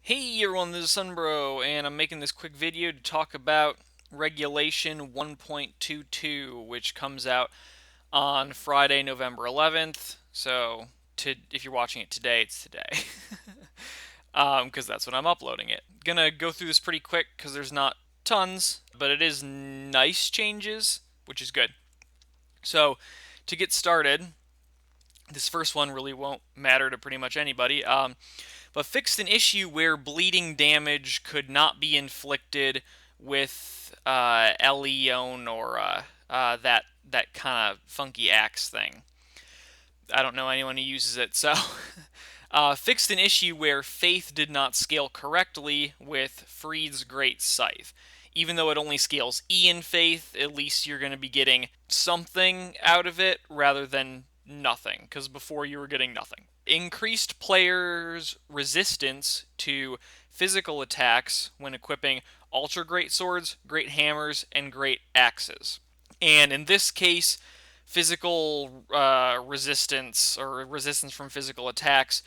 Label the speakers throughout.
Speaker 1: Hey everyone, this is Sunbro, and I'm making this quick video to talk about Regulation 1.22, which comes out on Friday, November 11th. So, if you're watching it today, it's today. Because that's when I'm uploading it. Gonna go through this pretty quick because there's not tons, but it is nice changes, which is good. So, to get started, this first one really won't matter to pretty much anybody. But fixed an issue where bleeding damage could not be inflicted with Elion or that kind of funky axe thing. I don't know anyone who uses it, so fixed an issue where Faith did not scale correctly with Freed's Great Scythe. Even though it only scales E in Faith, at least you're going to be getting something out of it rather than nothing, because before you were getting nothing. Increased players' resistance to physical attacks when equipping Ultra Great Swords, Great Hammers, and Great Axes. And in this case, physical resistance or resistance from physical attacks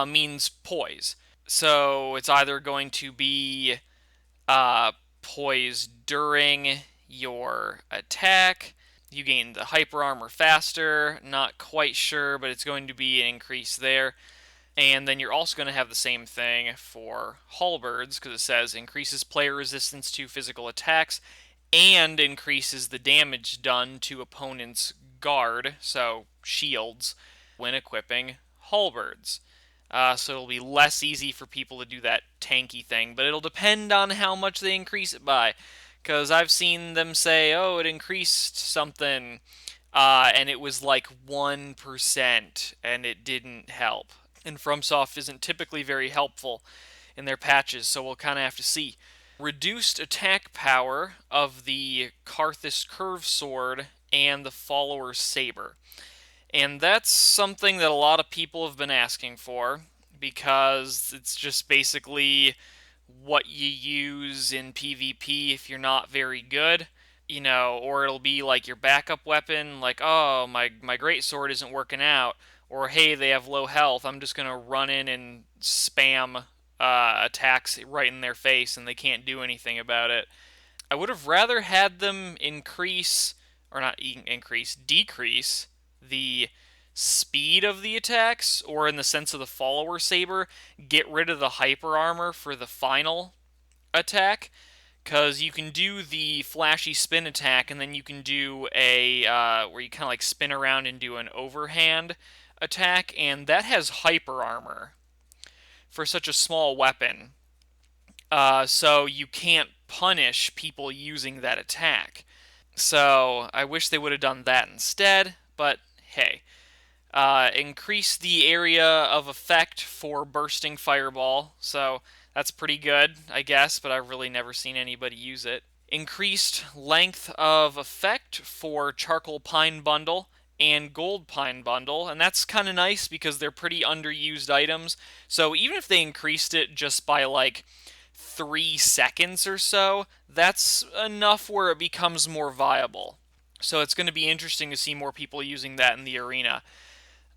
Speaker 1: means poise. So it's either going to be uh, poise during your attack. You gain the hyper armor faster. Not quite sure, but it's going to be an increase there. And then you're also going to have the same thing for halberds because it says increases player resistance to physical attacks and increases the damage done to opponents' guard, so shields, when equipping halberds. So it'll be less easy for people to do that tanky thing, but it'll depend on how much they increase it by. Because I've seen them say, oh, it increased something, and it was like 1%, and it didn't help. And FromSoft isn't typically very helpful in their patches, so we'll kind of have to see. Reduced attack power of the Karthus Curve Sword and the Follower's Saber. And that's something that a lot of people have been asking for because it's just basically what you use in PvP if you're not very good. Or it'll be like your backup weapon, like, oh, my great sword isn't working out, or hey, they have low health. I'm just gonna run in and spam attacks right in their face, and they can't do anything about it. I would have rather had them increase, or not increase, decrease the speed of the attacks, or in the sense of the follower saber, get rid of the hyper armor for the final attack. Because you can do the flashy spin attack, and then you can do a where you kind of like spin around and do an overhand attack, and that has hyper armor for such a small weapon. So you can't punish people using that attack. So I wish they would have done that instead, but hey. Increase the area of effect for bursting fireball, so that's pretty good, I guess, but I've really never seen anybody use it. Increased length of effect for charcoal pine bundle and gold pine bundle, and that's kind of nice because they're pretty underused items. So even if they increased it just by like 3 seconds or so, that's enough where it becomes more viable. So it's going to be interesting to see more people using that in the arena.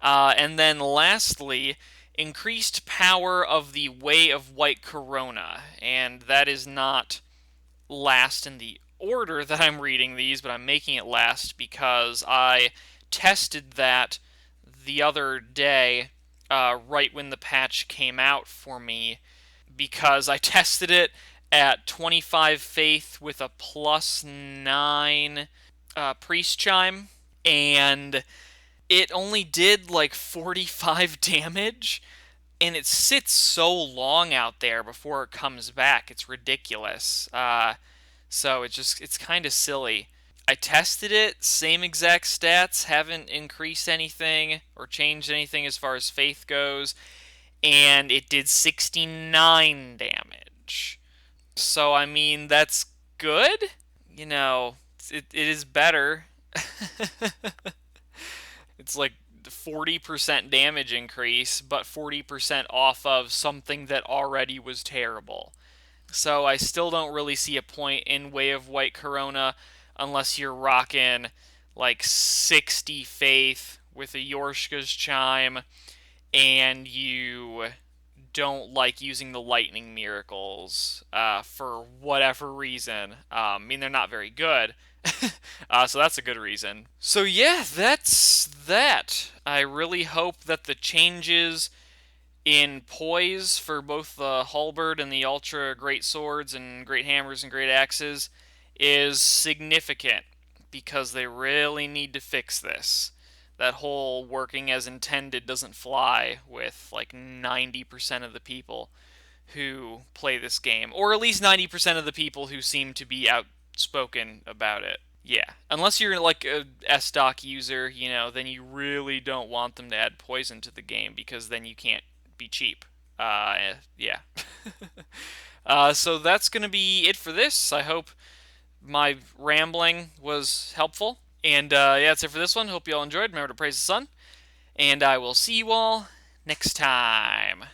Speaker 1: And then lastly, increased power of the Way of White Corona. And that is not last in the order that I'm reading these, but I'm making it last because I tested that the other day, right when the patch came out for me, because I tested it at 25 faith with a plus 9 priest chime, and it only did like 45 damage, and it sits so long out there before it comes back. It's ridiculous. So it's kind of silly. I tested it, same exact stats, haven't increased anything or changed anything as far as faith goes, and it did 69 damage. So I mean that's good. It is better. It's like 40% damage increase, but 40% off of something that already was terrible. So I still don't really see a point in Way of White Corona unless you're rocking like 60 faith with a Yorshka's chime and you don't like using the lightning miracles for whatever reason. I mean, they're not very good. So that's a good reason. So yeah, that's that. I really hope that the changes in poise for both the halberd and the ultra great swords and great hammers and great axes is significant, because they really need to fix this. That whole working as intended doesn't fly with like 90% of the people who play this game, or at least 90% of the people who seem to be outspoken about it. Yeah, unless you're like a S-Doc user, then you really don't want them to add poison to the game, because then you can't be cheap. Yeah. So that's going to be it for this. I hope my rambling was helpful. And yeah, that's it for this one. Hope you all enjoyed. Remember to praise the sun. And I will see you all next time.